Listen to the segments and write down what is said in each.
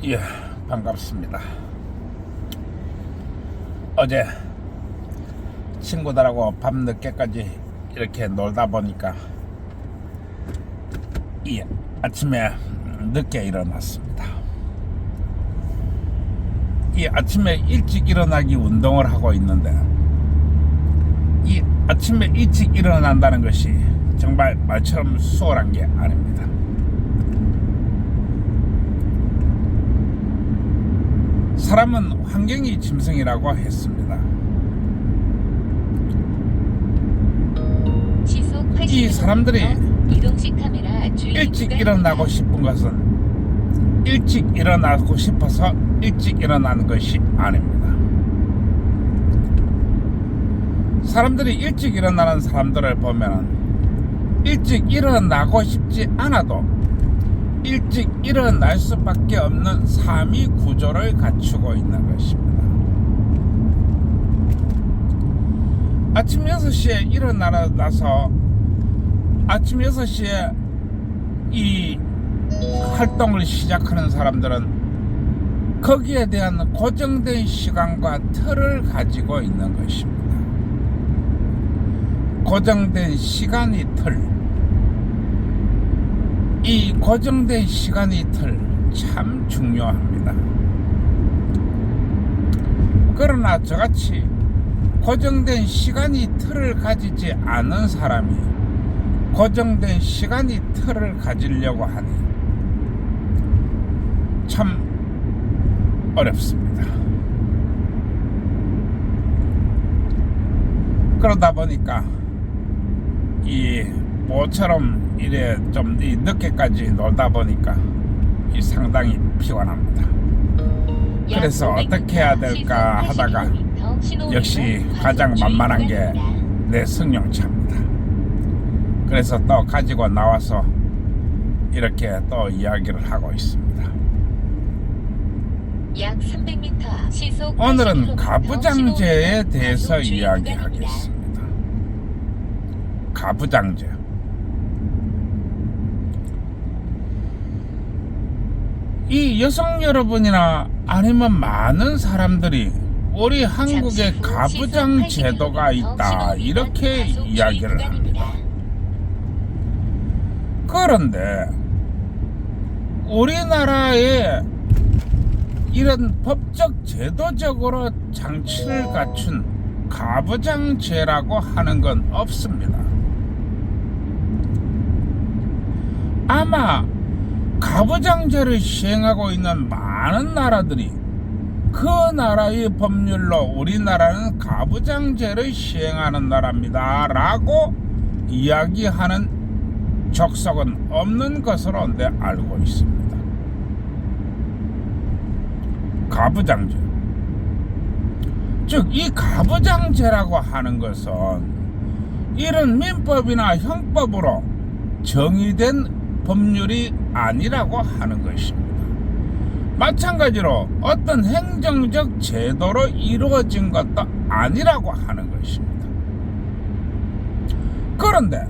예, 반갑습니다. 어제 친구들하고 밤늦게까지 이렇게 놀다 보니까 아침에 늦게 일어났습니다. 이 아침에 일찍 일어나기 운동을 하고 있는데, 이 아침에 일찍 일어난다는 것이 정말 말처럼 수월한 게 아닙니다. 사람은 환경이 짐승이라고 했습니다. 이 사람들이 일찍 일어나고 싶은 것은 일찍 일어나고 싶어서 일찍 일어나는 것이 아닙니다. 사람들이 일찍 일어나는 사람들을 보면 일찍 일어나고 싶지 않아도 일찍 일어날 수밖에 없는 삶의 구조를 갖추고 있는 것입니다. 아침 6시에 일어나서 아침 6시에 이 활동을 시작하는 사람들은 거기에 대한 고정된 시간과 틀을 가지고 있는 것입니다. 고정된 시간의 틀, 이 고정된 시간의 틀 참 중요합니다. 그러나 저같이 고정된 시간의 틀을 가지지 않은 사람이 고정된 시간의 틀을 가지려고 하니 참 어렵습니다. 그러다 보니까 이 모처럼 이래 좀 늦게까지 놀다 보니까 이 상당히 피곤합니다. 그래서 어떻게 해야 될까 하다가 역시 가장 만만한 게 내 승용차입니다. 그래서 또 가지고 나와서 이렇게 또 이야기를 하고 있습니다. 약 300m 시속 오늘은 가부장제에 대해서 이야기하겠습니다. 가부장제. 이 여성 여러분이나 아니면 많은 사람들이 우리 한국에 가부장 제도가 있다 이렇게 이야기를 합니다. 그런데 우리나라에 이런 법적 제도적으로 장치를 갖춘 가부장제라고 하는 건 없습니다. 아마 가부장제를 시행하고 있는 많은 나라들이 그 나라의 법률로 우리나라는 가부장제를 시행하는 나라입니다 라고 이야기하는 족속은 없는 것으로 내 알고 있습니다. 가부장제, 즉 이 가부장제라고 하는 것은 이런 민법이나 형법으로 정의된 법률이 아니라고 하는 것입니다. 마찬가지로 어떤 행정적 제도로 이루어진 것도 아니라고 하는 것입니다. 그런데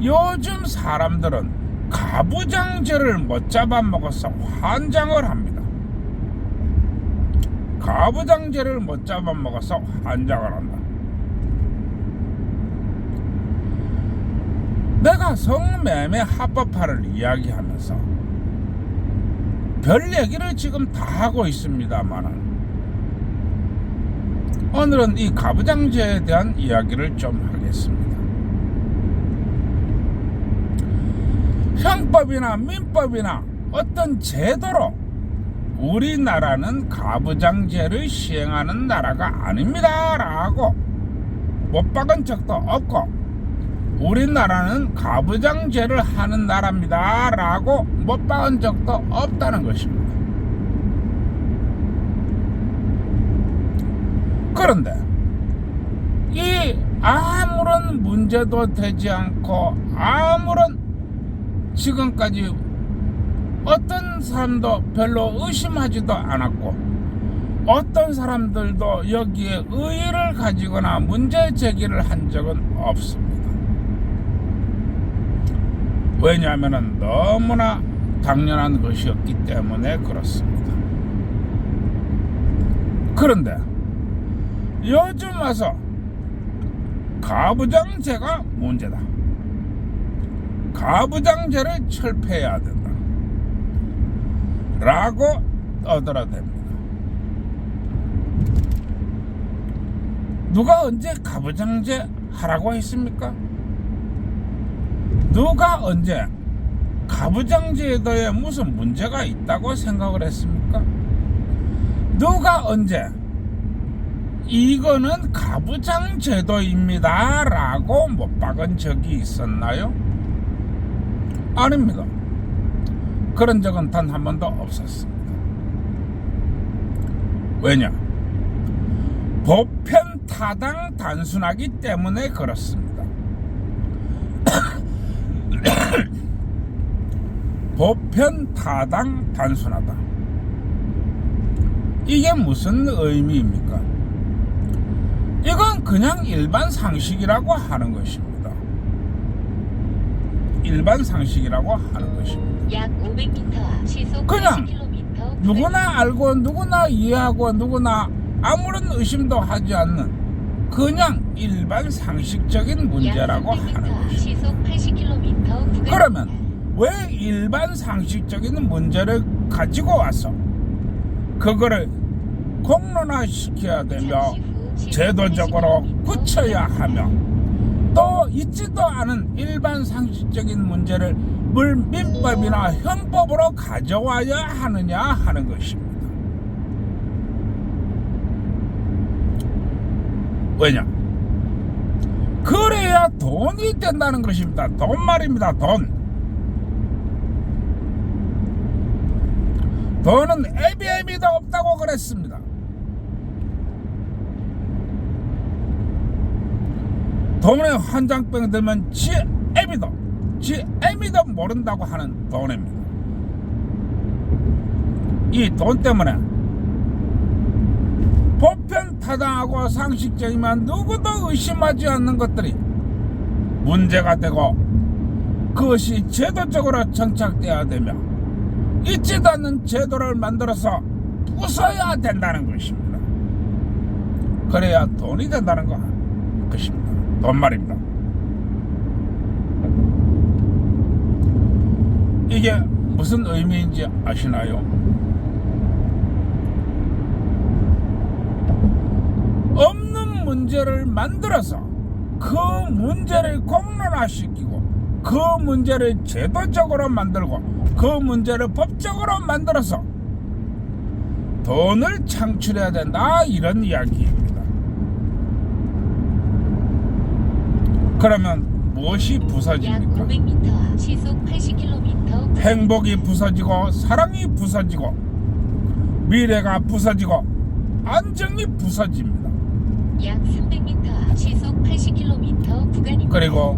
요즘 사람들은 가부장제를 못 잡아먹어서 환장을 합니다. 가부장제를 못 잡아먹어서 환장을 한다. 내가 성매매 합법화를 이야기하면서 별 얘기를 지금 다 하고 있습니다만 오늘은 이 가부장제에 대한 이야기를 좀 하겠습니다. 형법이나 민법이나 어떤 제도로 우리나라는 가부장제를 시행하는 나라가 아닙니다 라고 못 박은 적도 없고, 우리나라는 가부장제를 하는 나라입니다 라고 못 박은 적도 없다는 것입니다. 그런데 이 아무런 문제도 되지 않고 아무런 지금까지 어떤 사람도 별로 의심하지도 않았고 어떤 사람들도 여기에 의의를 가지거나 문제 제기를 한 적은 없습니다. 왜냐하면 너무나 당연한 것이었기 때문에 그렇습니다. 그런데 요즘 와서 가부장제가 문제다. 가부장제를 철폐해야 된다 라고 떠들어댑니다. 누가 언제 가부장제 하라고 했습니까? 누가 언제 가부장제에 대해 무슨 문제가 있다고 생각을 했습니까? 누가 언제 이거는 가부장제도입니다 라고 못 박은 적이 있었나요? 아닙니다. 그런 적은 단 한 번도 없었습니다. 왜냐? 보편 타당 단순하기 때문에 그렇습니다. 보편 타당 단순하다. 이게 무슨 의미입니까? 이건 그냥 일반 상식이라고 하는 것입니다. 일반 상식이라고 하는 것입니다. 약 500m 시속 그냥 80km 누구나 알고 누구나 이해하고 누구나 아무런 의심도 하지 않는 그냥 일반 상식적인 문제라고 하는 것입니다. 시속 80km 구간. 그러면 왜 일반 상식적인 문제를 가지고 와서 그거를 공론화시켜야 되며 제도적으로 굳혀야 하며 또 있지도 않은 일반 상식적인 문제를 민법이나 형법으로 가져와야 하느냐 하는 것입니다. 왜냐? 그래야 돈이 된다는 것입니다. 돈 말입니다. 돈은 애비애비도 없다고 그랬습니다. 돈에 환장병 들면 지 애미도 모른다고 하는 돈입니다. 이 돈 때문에 보편 타당하고 상식적이면 누구도 의심하지 않는 것들이 문제가 되고 그것이 제도적으로 정착되어야 되며 있지도 않는 제도를 만들어서 부숴야 된다는 것입니다. 그래야 돈이 된다는 것입니다. 돈 말입니다. 이게 무슨 의미인지 아시나요? 없는 문제를 만들어서 그 문제를 공론화시키고 그 문제를 제도적으로 만들고 그 문제를 법적으로 만들어서 돈을 창출해야 된다 이런 이야기입니다. 그러면 무엇이 약 부서집니까? 500m 시속 80km 행복이 부서지고 사랑이 부서지고 미래가 부서지고 안정이 부서집니다. 약 300m 시속 80km 구간입니다. 그리고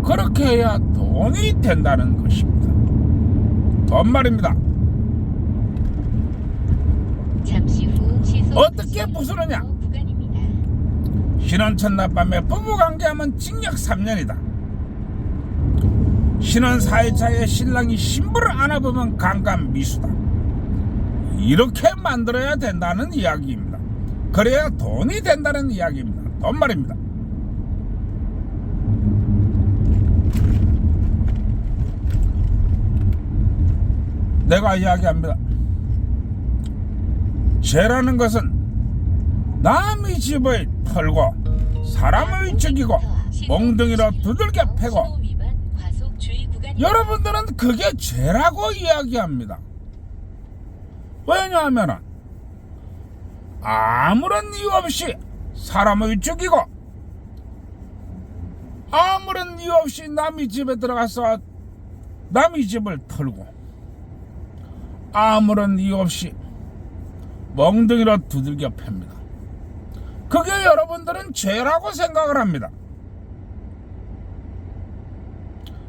그렇게 해야 돈이 된다는 것입니다. 돈 말입니다. 잠시 후 시속 어떻게 80km 부수느냐? 구간입니다. 신혼 첫날 밤에 부부관계하면 징역 3년이다. 신혼 4일차에 신랑이 신부를 안아보면 강간미수다. 이렇게 만들어야 된다는 이야기입니다. 그래야 돈이 된다는 이야기입니다. 돈 말입니다. 내가 이야기합니다. 죄라는 것은 남의 집을 털고 사람을 죽이고 몽둥이로 두들겨 패고 여러분들은 그게 죄라고 이야기합니다. 왜냐하면 아무런 이유 없이 사람을 죽이고 아무런 이유 없이 남의 집에 들어가서 남의 집을 털고 아무런 이유 없이 멍둥이로 두들겨 팹니다. 그게 여러분들은 죄라고 생각을 합니다.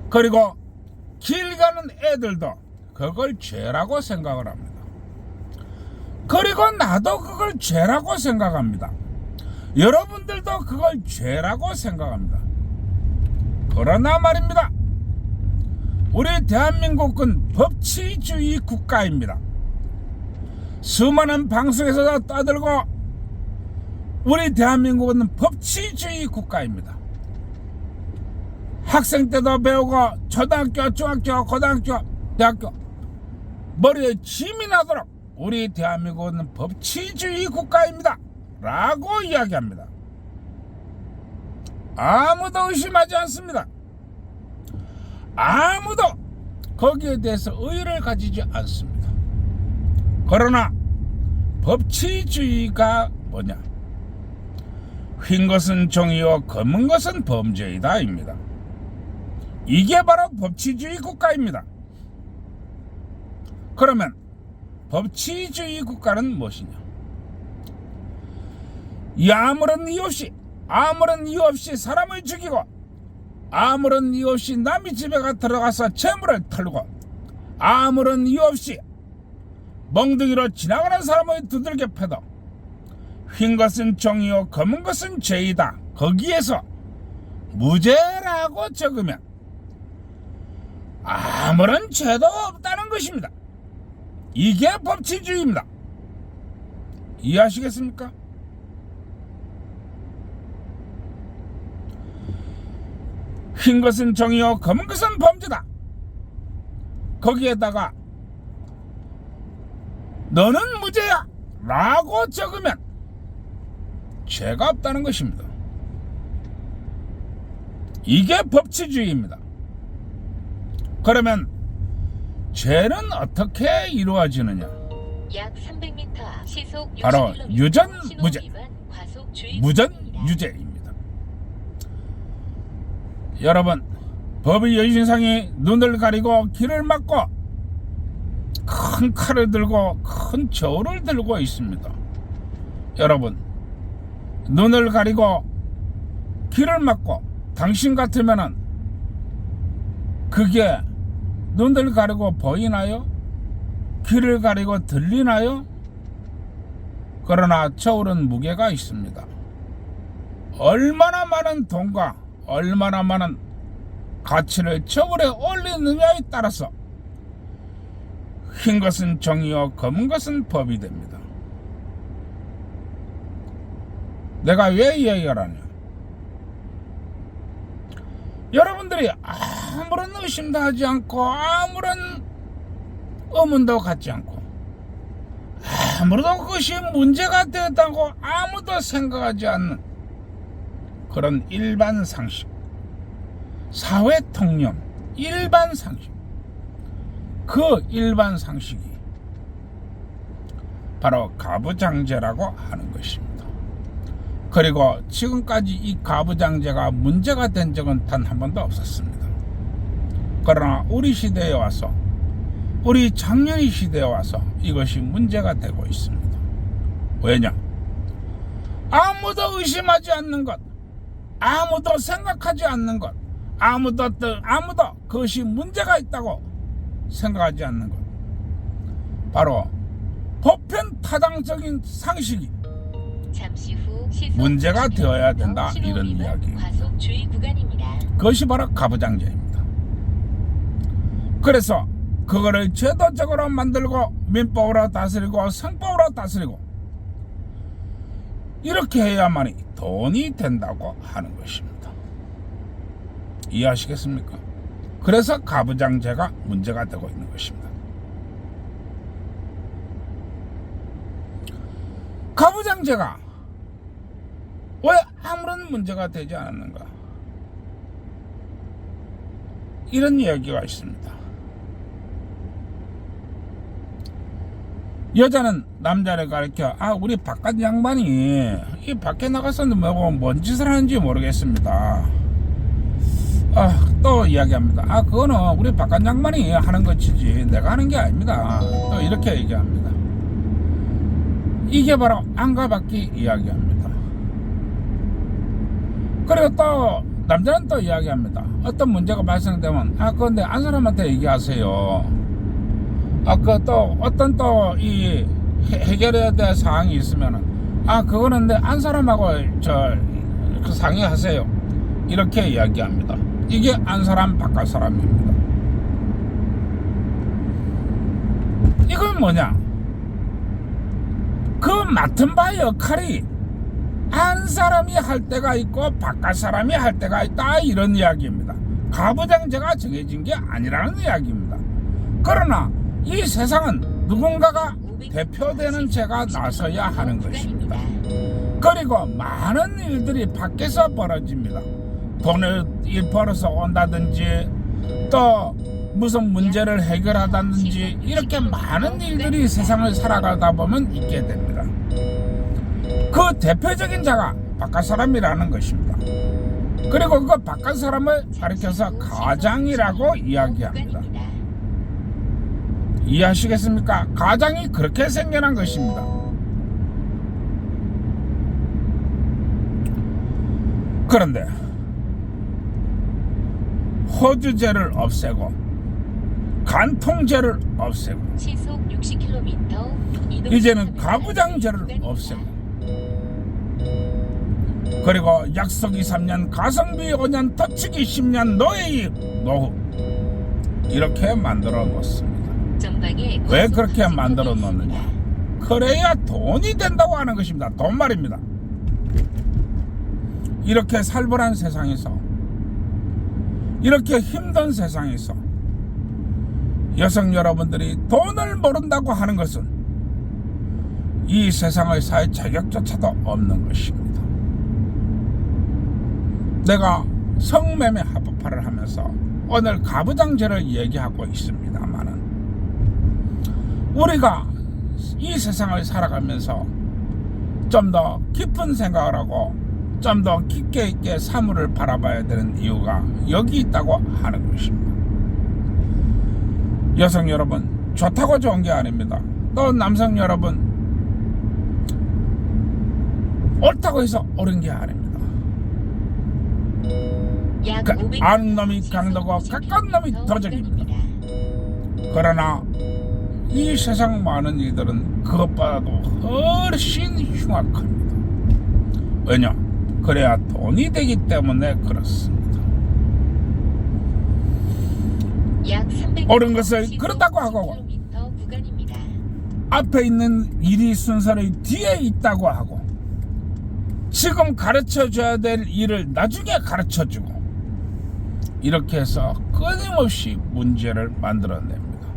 그리고 길 가는 애들도 그걸 죄라고 생각을 합니다. 그리고 나도 그걸 죄라고 생각합니다. 여러분들도 그걸 죄라고 생각합니다. 그러나 말입니다. 우리 대한민국은 법치주의 국가입니다. 수많은 방송에서 떠들고 우리 대한민국은 법치주의 국가입니다. 학생 때도 배우고 초등학교, 중학교, 고등학교, 대학교 머리에 짐이 나도록 우리 대한민국은 법치주의 국가입니다 라고 이야기합니다. 아무도 의심하지 않습니다. 아무도 거기에 대해서 의의를 가지지 않습니다. 그러나 법치주의가 뭐냐? 흰 것은 정의요 검은 것은 범죄이다 입니다. 이게 바로 법치주의 국가입니다. 그러면 법치주의 국가는 무엇이냐? 아무런 이유 없이 사람을 죽이고 아무런 이유 없이 남의 집에 들어가서 재물을 털고 아무런 이유 없이 멍둥이로 지나가는 사람을 두들겨 패도 흰 것은 정의요 검은 것은 죄이다. 거기에서 무죄라고 적으면 아무런 죄도 없다는 것입니다. 이게 법치주의입니다. 이해하시겠습니까? 흰 것은 정의요 검은 것은 범죄다. 거기에다가 너는 무죄야 라고 적으면 죄가 없다는 것입니다. 이게 법치주의입니다. 그러면 죄는 어떻게 이루어지느냐? 약 300m 시속 바로 60km 유전 신호 무죄, 위반 과속 주의 무전 구간입니다. 유죄입니다. 여러분, 법의 여신상이 눈을 가리고 길을 막고 큰 칼을 들고 큰 저울을 들고 있습니다. 여러분, 눈을 가리고 길을 막고 당신 같으면은 그게 눈을 가리고 보이나요? 귀를 가리고 들리나요? 그러나 저울은 무게가 있습니다. 얼마나 많은 돈과 얼마나 많은 가치를 저울에 올리느냐에 따라서 흰 것은 정의요 검은 것은 법이 됩니다. 내가 왜 이 얘기를 하냐? 여러분들이 아무런 의심도 하지 않고 아무런 의문도 갖지 않고 아무도 그것이 문제가 되었다고 아무도 생각하지 않는 그런 일반 상식, 사회 통념, 일반 상식, 그 일반 상식이 바로 가부장제라고 하는 것입니다. 그리고 지금까지 이 가부장제가 문제가 된 적은 단 한 번도 없었습니다. 그러나 우리 시대에 와서, 우리 장년의 시대에 와서 이것이 문제가 되고 있습니다. 왜냐? 아무도 의심하지 않는 것, 아무도 생각하지 않는 것, 아무도 그것이 문제가 있다고 생각하지 않는 것, 바로 보편타당적인 상식이 잠시 후 시속 문제가 60km 되어야 된다, 신호 이런 위반 이야기입니다. 과속 주의 구간입니다. 그것이 바로 가부장제입니다. 그래서 그거를 제도적으로 만들고 민법으로 다스리고 성법으로 다스리고 이렇게 해야만이 돈이 된다고 하는 것입니다. 이해하시겠습니까? 그래서 가부장제가 문제가 되고 있는 것입니다. 가부장제가 왜 아무런 문제가 되지 않았는가? 이런 이야기가 있습니다. 여자는 남자를 가리켜 우리 바깥 양반이 이 밖에 나가서 뭔 짓을 하는지 모르겠습니다. 또 이야기합니다. 그거는 우리 바깥 양반이 하는 것이지 내가 하는 게 아닙니다. 또 이렇게 얘기합니다. 이게 바로 안과 밖이 이야기합니다. 그리고 또 남자는 또 이야기합니다. 어떤 문제가 발생되면 그런데 안 사람한테 얘기하세요. 또 어떤 또 이 해결해야 될 사항이 있으면은 그거는 내 안 사람하고 그 상의하세요. 이렇게 이야기합니다. 이게 안 사람 바깥 사람입니다. 이건 뭐냐? 그 맡은 바 역할이 한 사람이 할 때가 있고 바깥 사람이 할 때가 있다, 이런 이야기입니다. 가부장제가 정해진 게 아니라는 이야기입니다. 그러나 이 세상은 누군가가 대표되는 제가 나서야 하는 것입니다. 그리고 많은 일들이 밖에서 벌어집니다. 돈을 벌어서 온다든지 또 무슨 문제를 해결하다든지 이렇게 많은 일들이 세상을 살아가다 보면 있게 됩니다. 그 대표적인 자가 바깥 사람이라는 것입니다. 그리고 그 바깥 사람을 가리켜서 가장이라고 이야기합니다. 이해하시겠습니까? 가장이 그렇게 생겨난 것입니다. 그런데 호주제를 없애고 간통제를 없애고 시속 60km 이제는 가부장제를 없애고 그리고 약속이 3년 가성비 5년 덧치기 10년 노예입 노후 이렇게 만들어 놓습니다. 왜 그렇게 만들어 놓느냐? 그래야 돈이 된다고 하는 것입니다. 돈 말입니다. 이렇게 살벌한 세상에서 이렇게 힘든 세상에서 여성 여러분들이 돈을 모른다고 하는 것은 이 세상을 살 자격조차도 없는 것입니다. 내가 성매매 합법화를 하면서 오늘 가부장제를 얘기하고 있습니다만은 우리가 이 세상을 살아가면서 좀 더 깊은 생각을 하고 좀 더 깊게 있게 사물을 바라봐야 되는 이유가 여기 있다고 하는 것입니다. 여성 여러분, 좋다고 좋은 게 아닙니다. 또 남성 여러분, 옳다고 해서 옳은 게 아닙니다. 그 아는 놈이 강도고 가까운 놈이 도적입니다. 그러나 이 세상 많은 이들은 그것보다도 훨씬 흉악합니다. 왜냐? 그래야 돈이 되기 때문에 그렇습니다. 옳은 것을 그렇다고 하고 앞에 있는 일이 순서의 뒤에 있다고 하고 지금 가르쳐줘야 될 일을 나중에 가르쳐주고 이렇게 해서 끊임없이 문제를 만들어냅니다.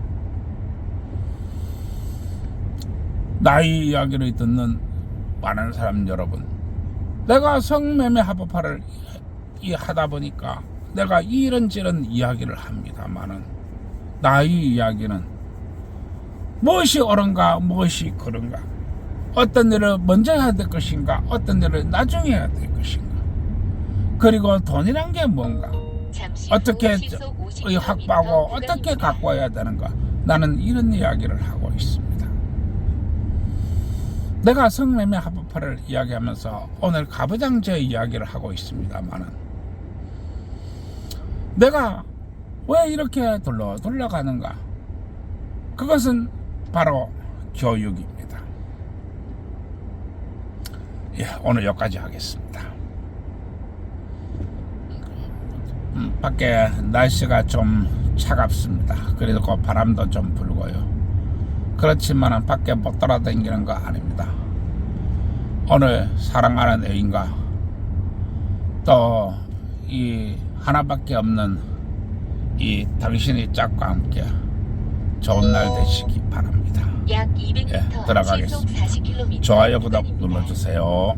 나이 이야기를 듣는 많은 사람 여러분, 내가 성매매 합법화를 하다 보니까 내가 이런저런 이야기를 합니다만은 나이 이야기는 무엇이 옳은가 무엇이 그른가, 어떤 일을 먼저 해야 될 것인가 어떤 일을 나중에 해야 될 것인가, 그리고 돈이란 게 뭔가, 어떻게 확보하고 어떻게 갖고 와야 되는가, 나는 이런 이야기를 하고 있습니다. 내가 성매매 합법화를 이야기하면서 오늘 가부장제 이야기를 하고 있습니다만은 내가 왜 이렇게 둘러가는가? 그것은 바로 교육입니다. 예, 오늘 여기까지 하겠습니다. 밖에 날씨가 좀 차갑습니다. 그리고 바람도 좀 불고요. 그렇지만 밖에 못 돌아다니는 거 아닙니다. 오늘 사랑하는 애인과 또 이 하나밖에 없는 이 당신의 짝과 함께 좋은 날 되시기 바랍니다. 약 200m 예, 들어가겠습니다. 시속 40km 좋아요, 구독 눌러주세요.